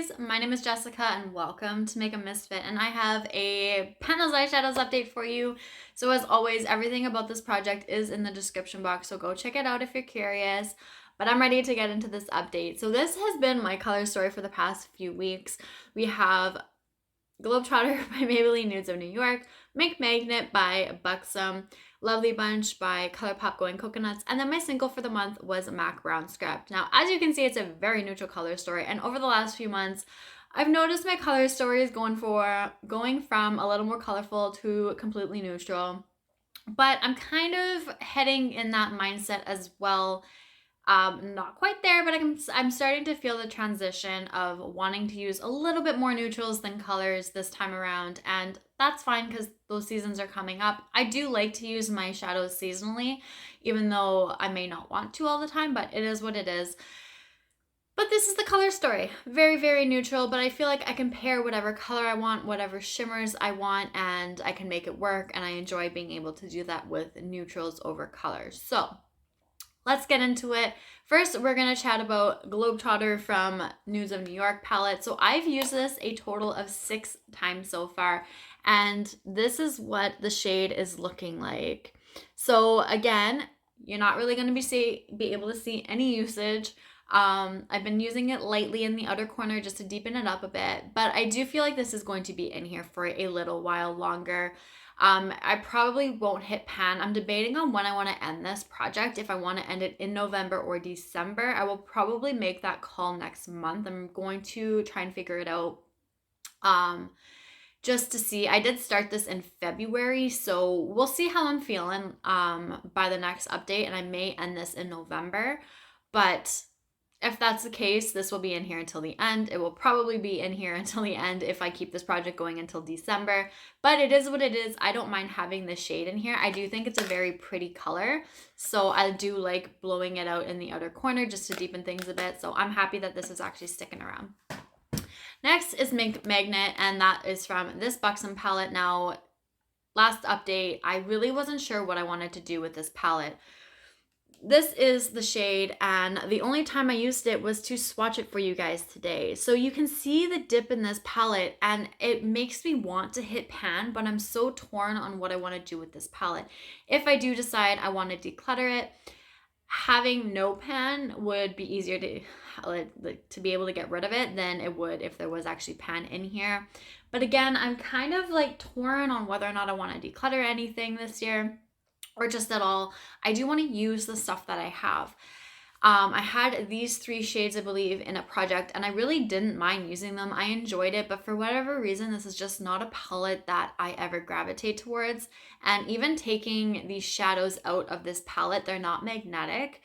lovelies, my name is Jessica and welcome to Makeup.misfit, and I have a Penna's eyeshadows update for you. So as always, everything about this project is in the description box, so go check it out if you're curious. But I'm ready to get into this update. So this has been my color story for the past few weeks. We have Globetrotter by Maybelline Nudes of New York, Make Magnet by Buxom, Lovely Bunch by ColourPop Going Coconuts, and then my single for the month was MAC Brown Script. Now, as you can see, it's a very neutral color story, and over the last few months, I've noticed my color story is going from a little more colorful to completely neutral. But I'm kind of heading in that mindset as well. Not quite there, but I'm starting to feel the transition of wanting to use a little bit more neutrals than colors this time around, and that's fine because those seasons are coming up. I do like to use my shadows seasonally, even though I may not want to all the time, but it is what it is. But this is the color story. Very, very neutral, but I feel like I can pair whatever color I want, whatever shimmers I want, and I can make it work, and I enjoy being able to do that with neutrals over colors. So let's get into it. First, we're going to chat about Globetrotter from Nudes of New York palette. So I've used this a total of 6 times so far, and this is what the shade is looking like. So again, you're not really going to be able to see any usage. I've been using it lightly in the outer corner just to deepen it up a bit, but I do feel like this is going to be in here for a little while longer. I probably won't hit pan. I'm debating on when I want to end this project, if I want to end it in November or December. I will probably make that call next month. I'm going to try and figure it out just to see. I did start this in February, so we'll see how I'm feeling by the next update, and I may end this in November. But if that's the case, this will be in here until the end. It will probably be in here until the end if I keep this project going until December. But it is what it is. I don't mind having this shade in here. I do think it's a very pretty color. So I do like blowing it out in the outer corner just to deepen things a bit. So I'm happy that this is actually sticking around. Next is Make Magnet, and that is from this Buxom palette. Now, last update, I really wasn't sure what I wanted to do with this palette. This is the shade, and the only time I used it was to swatch it for you guys today. So you can see the dip in this palette, and it makes me want to hit pan, but I'm so torn on what I want to do with this palette. If I do decide I want to declutter it, having no pan would be easier to be able to get rid of it than it would if there was actually pan in here. But again, I'm kind of like torn on whether or not I want to declutter anything this year, or just at all. I do want to use the stuff that I have. I had these 3 shades, I believe, in a project, and I really didn't mind using them. I enjoyed it, but for whatever reason, this is just not a palette that I ever gravitate towards. And even taking these shadows out of this palette, they're not magnetic.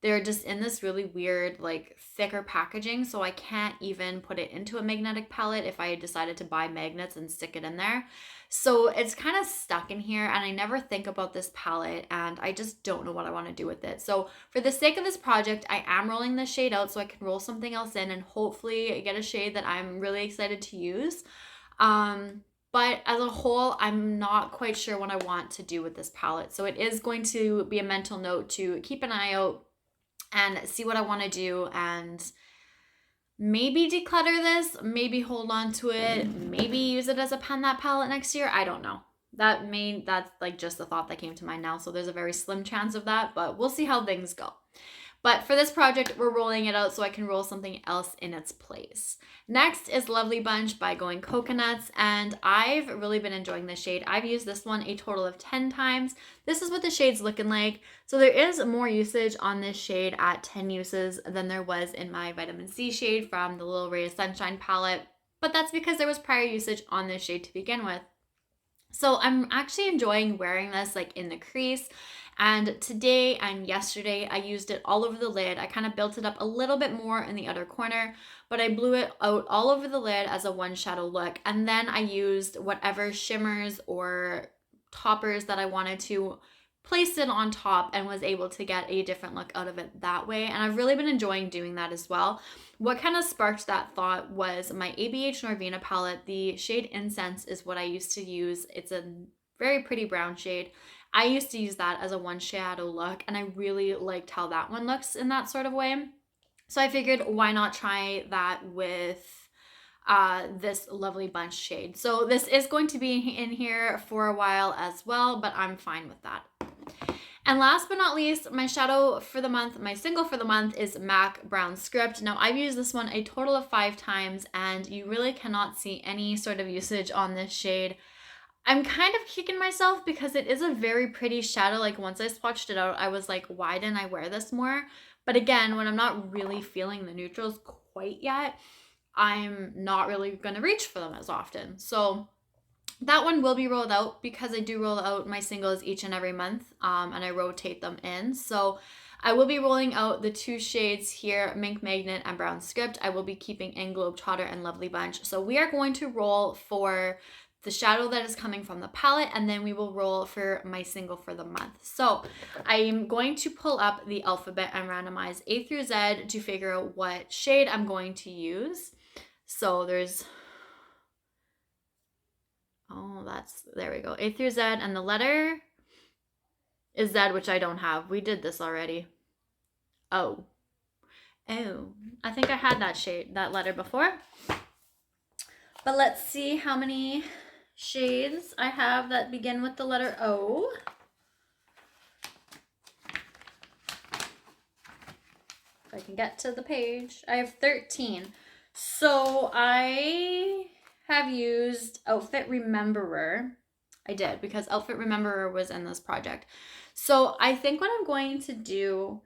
They're just in this really weird, like, thicker packaging, so I can't even put it into a magnetic palette if I decided to buy magnets and stick it in there. So it's kind of stuck in here, and I never think about this palette, and I just don't know what I want to do with it. So for the sake of this project, I am rolling this shade out so I can roll something else in and hopefully get a shade that I'm really excited to use. But as a whole, I'm not quite sure what I want to do with this palette. So it is going to be a mental note to keep an eye out and see what I want to do, and maybe declutter this, maybe hold on to it, maybe use it as a pen that palette next year. I don't know. That's like just the thought that came to mind now. So there's a very slim chance of that, but we'll see how things go. But for this project, we're rolling it out so I can roll something else in its place. Next is Lovely Bunch by Going Coconuts, and I've really been enjoying this shade. I've used this one a total of 10 times. This is what the shade's looking like. So there is more usage on this shade at 10 uses than there was in my Vitamin C shade from the Little Ray of Sunshine palette, but that's because there was prior usage on this shade to begin with. So I'm actually enjoying wearing this like in the crease. And today and yesterday, I used it all over the lid. I kind of built it up a little bit more in the outer corner, but I blew it out all over the lid as a one shadow look. And then I used whatever shimmers or toppers that I wanted to place it on top and was able to get a different look out of it that way. And I've really been enjoying doing that as well. What kind of sparked that thought was my ABH Norvina palette. The shade Incense is what I used to use. It's a very pretty brown shade. I used to use that as a one shadow look, and I really liked how that one looks in that sort of way. So I figured, why not try that with this Lovely Bunch shade. So this is going to be in here for a while as well, but I'm fine with that. And last but not least, my shadow for the month, my single for the month is MAC Brown Script. Now I've used this one a total of 5 times and you really cannot see any sort of usage on this shade. I'm kind of kicking myself because it is a very pretty shadow. Like once I swatched it out, I was like, why didn't I wear this more? But again, when I'm not really feeling the neutrals quite yet, I'm not really going to reach for them as often. So that one will be rolled out because I do roll out my singles each and every month, and I rotate them in. So I will be rolling out the 2 shades here, Mink Magnet and Brown Script. I will be keeping in Globetrotter and Lovely Bunch. So we are going to roll for the shadow that is coming from the palette, and then we will roll for my single for the month. So I'm going to pull up the alphabet and randomize A through Z to figure out what shade I'm going to use. So there's, there we go, A through Z, and the letter is Z, which I don't have. We did this already. Oh, I think I had that letter before. But let's see how many shades I have that begin with the letter O. If I can get to the page. I have 13. So I have used Outfit Rememberer. I did, because Outfit Rememberer was in this project. So I think what I'm going to do,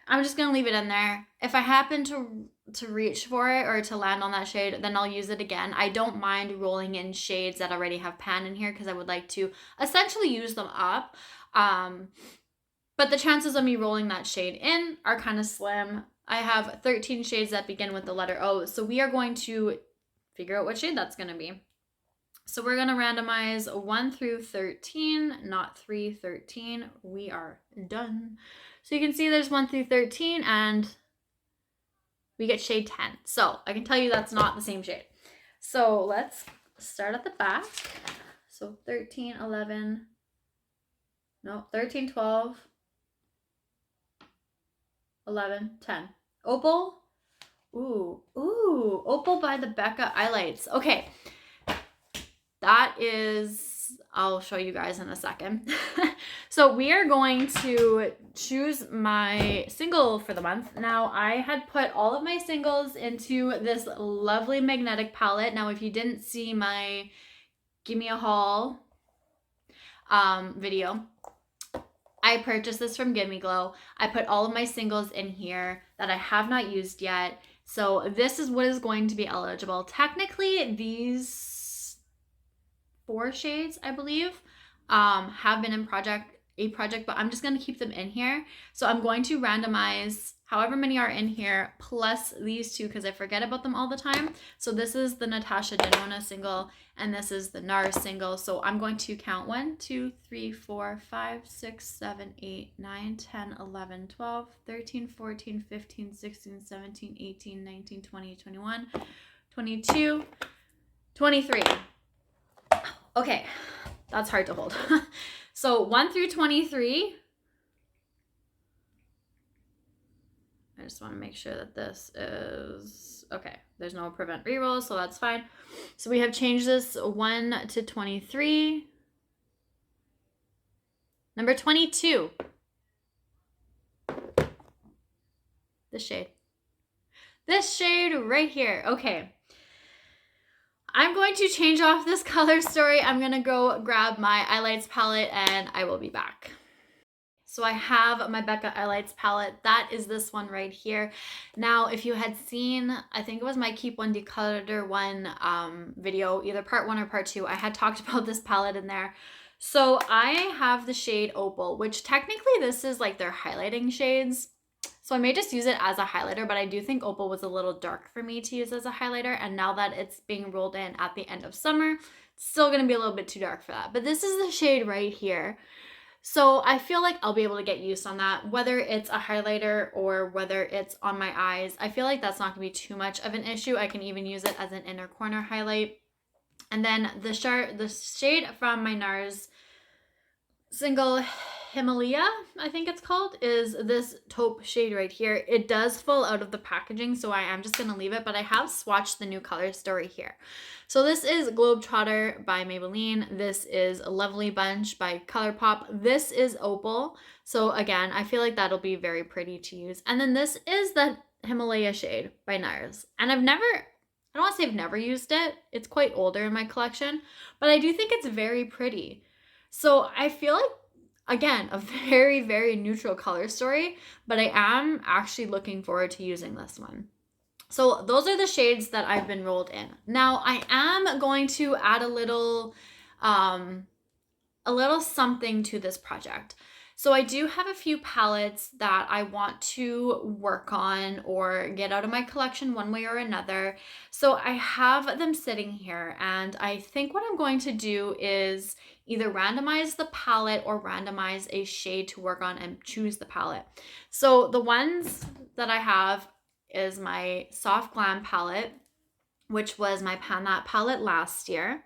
I'm just going to leave it in there. If I happen to reach for it or to land on that shade, then I'll use it again. I don't mind rolling in shades that already have pan in here because I would like to essentially use them up. But the chances of me rolling that shade in are kind of slim. I have 13 shades that begin with the letter O, so we are going to figure out what shade that's going to be. So we're going to randomize 1 through 13, not 3, 13. We are done. So you can see there's 1 through 13 and we get shade 10. So I can tell you that's not the same shade. So let's start at the back. So 13, 11, no, 13, 12, 11, 10. Opal. Ooh, Opal by the Becca Eyelights. Okay. That is, I'll show you guys in a second. So we are going to choose my single for the month. Now I had put all of my singles into this lovely magnetic palette. Now if you didn't see my Give Me a Haul video, I purchased this from Gimme Glow. I put all of my singles in here that I have not used yet. So this is what is going to be eligible. Technically, these 4 shades, I believe, have been in a project, but I'm just going to keep them in here. So I'm going to randomize however many are in here plus these 2 because I forget about them all the time. So this is the Natasha Denona single and this is the NARS single. So I'm going to count 1, 2, 3, 4, 5, 6, 7, 8, 9, 10, 11, 12, 13, 14, 15, 16, 17, 18, 19, 20, 21, 22, 23. Okay, that's hard to hold. So 1 through 23. I just want to make sure that this is okay. There's no prevent reroll, so that's fine. So we have changed this 1 to 23. Number 22. This shade. This shade right here. Okay. I'm going to change off this color story. I'm going to go grab my Eyelights palette and I will be back. So I have my Becca Eyelights palette. That is this one right here. Now, if you had seen, I think it was my Keep One Declutter One video, either part 1 or part 2, I had talked about this palette in there. So I have the shade Opal, which technically this is like their highlighting shades. So I may just use it as a highlighter, but I do think Opal was a little dark for me to use as a highlighter. And now that it's being rolled in at the end of summer, it's still going to be a little bit too dark for that. But this is the shade right here. So I feel like I'll be able to get used on that, whether it's a highlighter or whether it's on my eyes. I feel like that's not going to be too much of an issue. I can even use it as an inner corner highlight. And then the shade from my NARS single Himalaya, I think it's called, is this taupe shade right here. It does fall out of the packaging, so I am just going to leave it, but I have swatched the new color story here. So this is Globetrotter by Maybelline. This is Lovely Bunch by ColourPop. This is Opal. So again, I feel like that'll be very pretty to use. And then this is the Himalaya shade by NARS. And I don't want to say I've never used it. It's quite older in my collection, but I do think it's very pretty. So I feel like, again, a very, very neutral color story, but I am actually looking forward to using this one. So those are the shades that I've been rolled in. Now I am going to add a little something to this project. So I do have a few palettes that I want to work on or get out of my collection one way or another. So I have them sitting here, and I think what I'm going to do is either randomize the palette or randomize a shade to work on and choose the palette. So the ones that I have is my Soft Glam palette, which was my Pan That palette last year.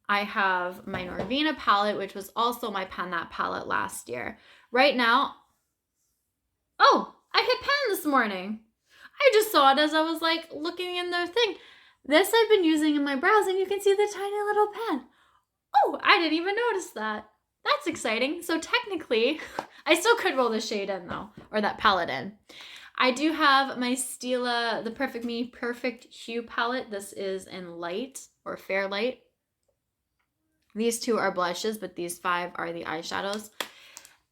I have my Norvina palette, which was also my Pan That palette last year. Right now, oh, I hit pan this morning. I just saw it as I was like looking in the thing. This I've been using in my brows, and you can see the tiny little pan. Oh, I didn't even notice that. That's exciting. So technically, I still could roll the shade in though, or that palette in. I do have my Stila, the Perfect Me Perfect Hue palette. This is in light or fair light. These two are blushes, but these 5 are the eyeshadows.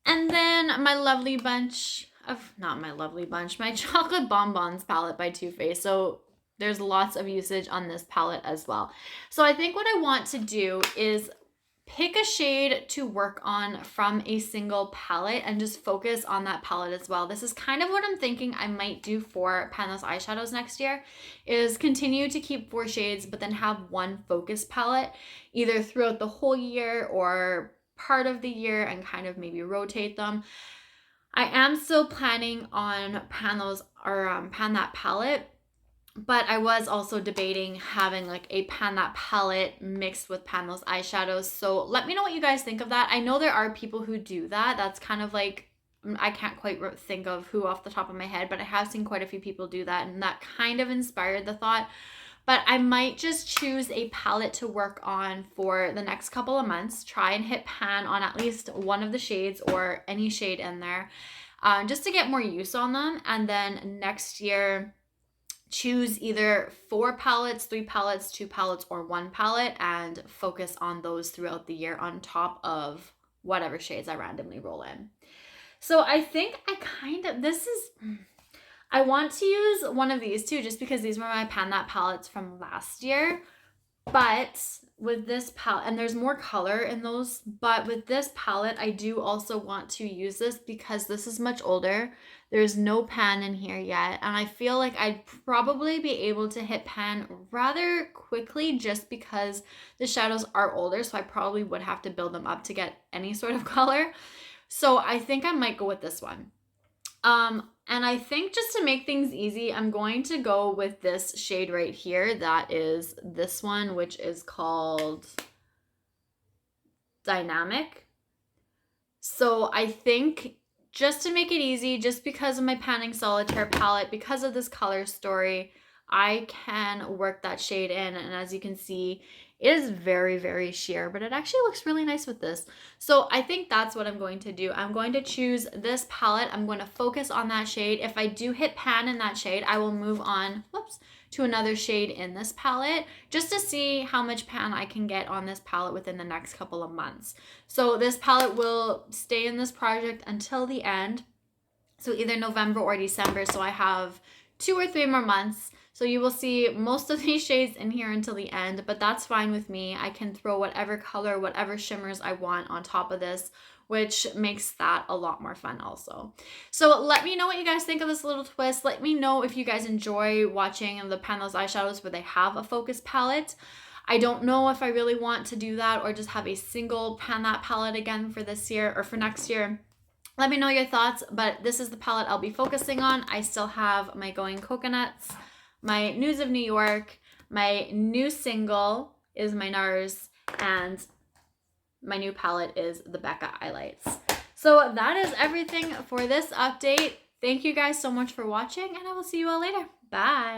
And then my Lovely Bunch of, not my Lovely Bunch, my Chocolate Bonbons palette by Too Faced. So there's lots of usage on this palette as well. So I think what I want to do is pick a shade to work on from a single palette and just focus on that palette as well. This is kind of what I'm thinking I might do for Pan Those Eyeshadows next year, is continue to keep 4 shades, but then have one focus palette either throughout the whole year or part of the year and kind of maybe rotate them. I am still planning on Pan That palette, but I was also debating having like a Pan That palette mixed with Pan Those eyeshadows. So let me know what you guys think of that. I know there are people who do that. That's kind of like, I can't quite think of who off the top of my head, but I have seen quite a few people do that, and that kind of inspired the thought. But I might just choose a palette to work on for the next couple of months, try and hit pan on at least one of the shades or any shade in there, just to get more use on them. And then next year, choose either 4 palettes, 3 palettes, 2 palettes, or 1 palette and focus on those throughout the year on top of whatever shades I randomly roll in. So I think I want to use one of these too, just because these were my Pan That palettes from last year. But with this palette, and there's more color in those, but with this palette, I do also want to use this because this is much older. There's no pan in here yet, and I feel like I'd probably be able to hit pan rather quickly just because the shadows are older, so I probably would have to build them up to get any sort of color. So I think I might go with this one. And I think just to make things easy, I'm going to go with this shade right here. That is this one, which is called Dynamic. So I think just to make it easy, just because of my Panning Solitaire palette, because of this color story, I can work that shade in. And as you can see, it is very, very sheer, but it actually looks really nice with this. So I think that's what I'm going to do. I'm going to choose this palette. I'm going to focus on that shade. If I do hit pan in that shade, I will move on, to another shade in this palette just to see how much pan I can get on this palette within the next couple of months. So this palette will stay in this project until the end. So either November or December. So I have 2 or 3 more months. So you will see most of these shades in here until the end, but that's fine with me. I can throw whatever color, whatever shimmers I want on top of this, which makes that a lot more fun also. So let me know what you guys think of this little twist. Let me know if you guys enjoy watching the Pan Those eyeshadows where they have a focus palette. I don't know if I really want to do that or just have a single Pan That palette again for this year or for next year. Let me know your thoughts, but this is the palette I'll be focusing on. I still have my Going Coconuts, my News of New York, my new single is my NARS, and my new palette is the Becca highlights. So that is everything for this update. Thank you guys so much for watching, and I will see you all later. Bye.